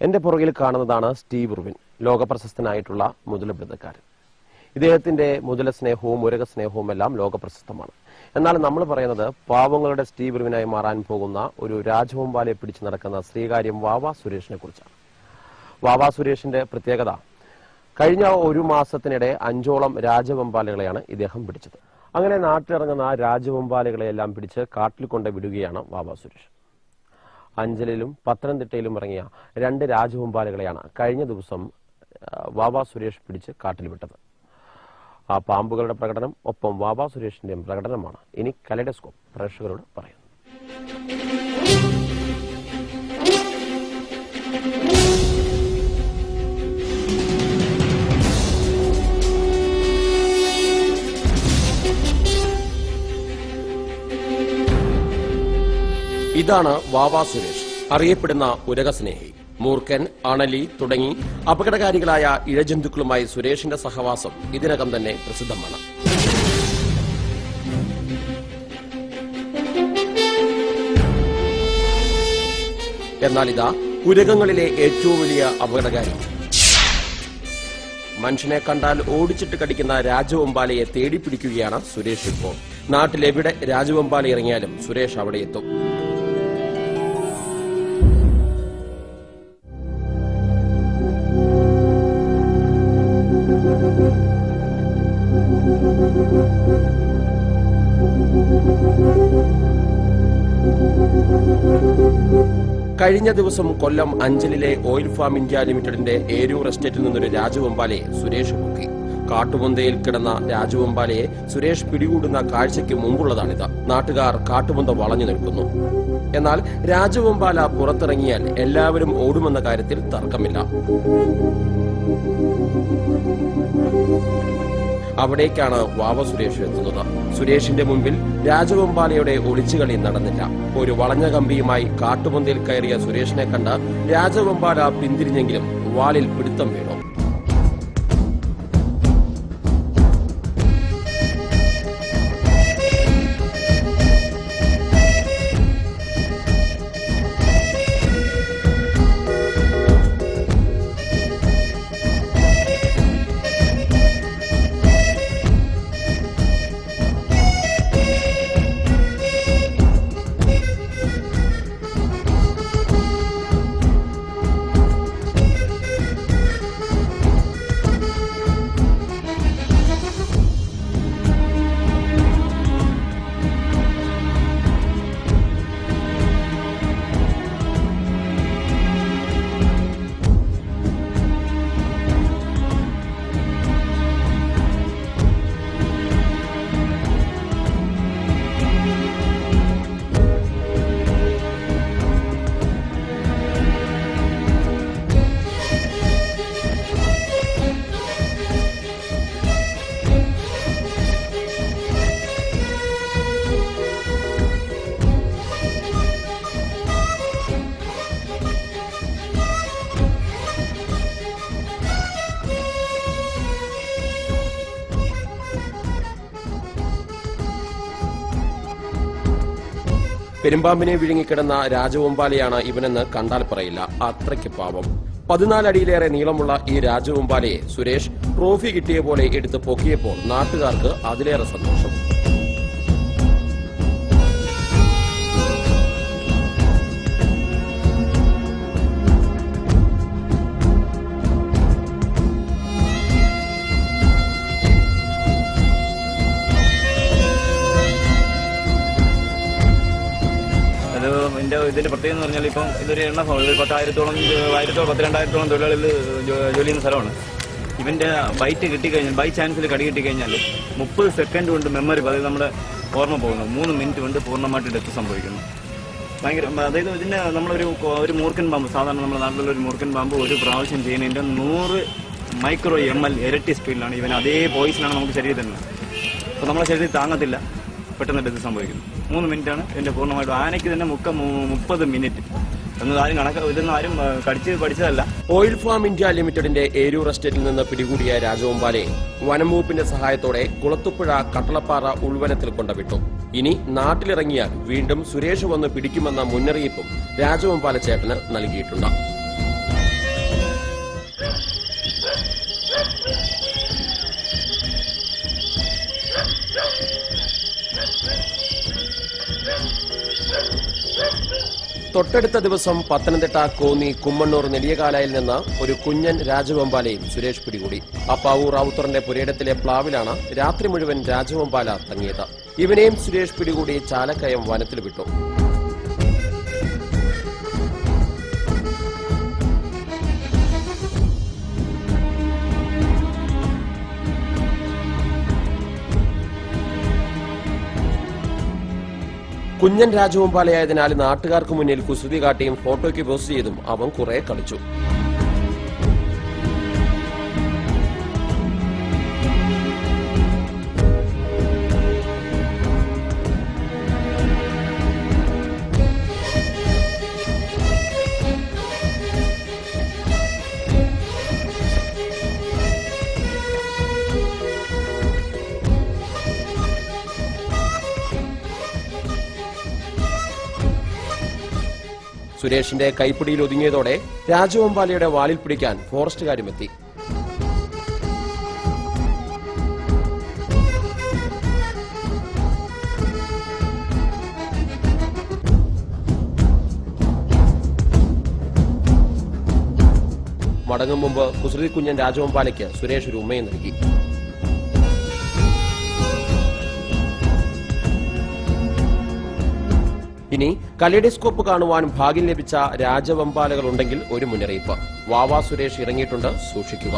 എന്റെ പുറകിൽ കാണുന്നതാണ് സ്റ്റീവ് ഇർവിൻ, ലോകപ്രശസ്തനായിട്ടുള്ള മുതലബൃതക്കാരൻ. ഇദ്ദേഹത്തിന്റെ മുതല സ്നേഹവും ഉരക സ്നേഹവും എല്ലാം ലോകപ്രശസ്തമാണ്. എന്നാൽ നമ്മൾ പറയുന്നത് പാവങ്ങളുടെ സ്റ്റീവ് ഇർവിനായി മാറാൻ പോകുന്ന ഒരു രാജവെമ്പാലയെ പിടിച്ചു നടക്കുന്ന ശ്രീകാര്യം വാവാ സുരേഷിനെ കുറിച്ചാണ്. വാവാ സുരേഷിന്റെ പ്രത്യേകത, കഴിഞ്ഞ ഒരു മാസത്തിനിടെ 5ഓളം രാജവെമ്പാലകളെയാണ് ഇദ്ദേഹം പിടിച്ചത്. അങ്ങനെ നാട്ടിലിറങ്ങുന്ന രാജവെമ്പാലകളെയെല്ലാം പിടിച്ച് കാട്ടിൽ കൊണ്ട് വിടുകയാണ് വാവാ സുരേഷ്. അഞ്ചലിലും പത്തനംതിട്ടയിലും ഇറങ്ങിയ 2 രാജവെമ്പാലകളെയാണ് കഴിഞ്ഞ ദിവസം വാവാ സുരേഷ് പിടിച്ച് കാട്ടിൽ വിട്ടത്. ആ പാമ്പുകളുടെ പ്രകടനം ഒപ്പം വാവാ സുരേഷിന്റെയും പ്രകടനമാണ് ഇനി കലൈഡോസ്കോപ്പ് പ്രേക്ഷകരോട് പറയുന്നത്. ഇതാണ് വാവാ സുരേഷ്, അറിയപ്പെടുന്ന ഉരകസ്നേഹി. മൂർഖൻ, അണലി തുടങ്ങി അപകടകാരികളായ ഇഴജന്തുക്കളുമായി സുരേഷിന്റെ സഹവാസം ഇതിനകം തന്നെ പ്രസിദ്ധമാണ്. എന്നാൽ ഇതാ ഉരകങ്ങളിലെ ഏറ്റവും വലിയ അപകടകാരി. മനുഷ്യനെ കണ്ടാൽ ഓടിച്ചിട്ട് കടിക്കുന്ന രാജവെമ്പാലയെ തേടിപ്പിടിക്കുകയാണ് സുരേഷ് ഇപ്പോൾ. നാട്ടിലെവിടെ രാജവെമ്പാല ഇറങ്ങിയാലും സുരേഷ് അവിടെ എത്തും. കഴിഞ്ഞ ദിവസം കൊല്ലം അഞ്ചലിലെ ഓയിൽ ഫാം ഇന്ത്യ ലിമിറ്റഡിന്റെ ഏരൂർ എസ്റ്റേറ്റിൽ നിന്നൊരു രാജവെമ്പാലയെ സുരേഷ് പൊക്കി. കാട്ടുപൊന്തയിൽ കിടന്ന രാജവെമ്പാലയെ സുരേഷ് പിടികൂടുന്ന കാഴ്ചയ്ക്ക് മുമ്പുള്ളതാണിത്. നാട്ടുകാർ കാട്ടുപൊന്ത വളഞ്ഞു നിൽക്കുന്നു. എന്നാൽ രാജവെമ്പാല പുറത്തിറങ്ങിയാൽ എല്ലാവരും ഓടുമെന്ന കാര്യത്തിൽ തർക്കമില്ല. അവിടേക്കാണ് വാവ സുരേഷ് എത്തുന്നത്. സുരേഷിന്റെ മുൻപിൽ രാജവെമ്പാലയുടെ ഒളിച്ചുകളി നടന്നില്ല. ഒരു വളഞ്ഞ കമ്പിയുമായി കാട്ടുപൊന്തയിൽ കയറിയ സുരേഷിനെ കണ്ട് രാജവെമ്പാല പിന്തിരിഞ്ഞെങ്കിലും വാലിൽ പിടുത്തം വീണു. പെരുമ്പാമ്പിനെ വിഴുങ്ങിക്കിടന്ന രാജവെമ്പാലയാണ് ഇവനെന്ന് കണ്ടാൽ പറയില്ല. അത്രയ്ക്ക് പാവം. 14 അടിയിലേറെ നീളമുള്ള ഈ രാജവെമ്പാലയെ സുരേഷ് ട്രോഫി കിട്ടിയ പോലെ എടുത്ത് പൊക്കിയപ്പോൾ നാട്ടുകാർക്ക് അതിലേറെ സന്തോഷം. ഇതിന്റെ പ്രത്യേകത എന്ന് പറഞ്ഞാൽ ഇപ്പം ഇതൊരു എണ്ണ 10,000-12,000 തൊഴിലാളികൾ ജോലി ചെയ്യുന്ന സ്ഥലമാണ്. ഇവന്റെ ബൈറ്റ് കിട്ടിക്കഴിഞ്ഞാൽ, ബൈ ചാൻസിൽ കടി കിട്ടിക്കഴിഞ്ഞാൽ 30 സെക്കൻഡ് കൊണ്ട് മെമ്മറി, അതായത് നമ്മുടെ ഓർമ്മ പോകുന്നു. 3 മിനിറ്റ് കൊണ്ട് പൂർണ്ണമായിട്ട് ഡെത്ത് സംഭവിക്കുന്നു. ഭയങ്കര, അതായത് ഇതിന്റെ ഒരു മൂർഖൻ പാമ്പ്, സാധാരണ നമ്മുടെ നാട്ടിലുള്ള ഒരു മൂർഖൻ പാമ്പ് ഒരു പ്രാവശ്യം ചെയ്യുന്നതിന്റെ 100 മൈക്രോ ml ഇരട്ടി സ്പീഡിലാണ് ഇവൻ. അതേ പോയിസനാണ് നമുക്ക് ശരീരത്തിൽ നിന്ന്. അപ്പോൾ നമ്മുടെ ശരീരത്തിൽ താങ്ങത്തില്ല, പെട്ടെന്ന് ഡെത്ത് സംഭവിക്കുന്നു. 3 മിനിറ്റാണ് ഇതിന്റെ പൂർണ്ണമായിട്ടും. ആനയ്ക്ക് തന്നെ 30 മിനിറ്റ്. ഇതൊന്നും ആരും പഠിച്ചതല്ല. ഓയിൽ ഫാം ഇന്ത്യ ലിമിറ്റഡിന്റെ ഏരൂർ എസ്റ്റേറ്റിൽ നിന്ന് പിടികൂടിയ രാജവെമ്പാലയെ വനം വകുപ്പിന്റെ സഹായത്തോടെ കുളത്തുപുഴ കട്ടളപ്പാറ ഉൾവനത്തിൽ കൊണ്ടുവിട്ടു. ഇനി നാട്ടിലിറങ്ങിയാൽ വീണ്ടും സുരേഷ് വന്ന് പിടിക്കുമെന്ന മുന്നറിയിപ്പും രാജവെമ്പാല ചേട്ടന് നൽകിയിട്ടുണ്ട്. തൊട്ടടുത്ത ദിവസം പത്തനംതിട്ട, കോന്നി, കുമ്മണ്ണൂർ, നെടിയകാലയിൽ നിന്ന് ഒരു കുഞ്ഞൻ രാജവെമ്പാലയും സുരേഷ് പിടികൂടി. അപ്പാവു റാവുത്തറിന്റെ പുരയിടത്തിലെ പ്ലാവിലാണ് രാത്രി മുഴുവൻ രാജവെമ്പാല തങ്ങിയത്. ഇവനെയും സുരേഷ് പിടികൂടി ചാലക്കയം വനത്തിൽ വിട്ടു. കുഞ്ഞൻ രാജവെമ്പാലയായതിനാൽ നാട്ടുകാർക്ക് മുന്നിൽ കുസൃതി കാട്ടിയും ഫോട്ടോയ്ക്ക് പോസ്റ്റ് ചെയ്തും അവൻ കുറെ കളിച്ചു. സുരേഷിന്റെ കൈപ്പിടിയിൽ ഒതുങ്ങിയതോടെ രാജവെമ്പാലയുടെ വാലിൽ പിടിക്കാൻ ഫോറസ്റ്റുകാരുമെത്തി. മടങ്ങും മുമ്പ് കുസൃതി കുഞ്ഞൻ രാജവെമ്പാലയ്ക്ക് സുരേഷ് ഒരു ഉമ്മയും നൽകി. ഇനി കലേഡോസ്കോപ്പ് കാണുവാൻ ഭാഗ്യം ലഭിച്ച രാജവെമ്പാലകളുണ്ടെങ്കിൽ ഒരു മുന്നറിയിപ്പ്. വാവാ സുരേഷ് ഇറങ്ങിയിട്ടുണ്ട്, സൂക്ഷിക്കുക.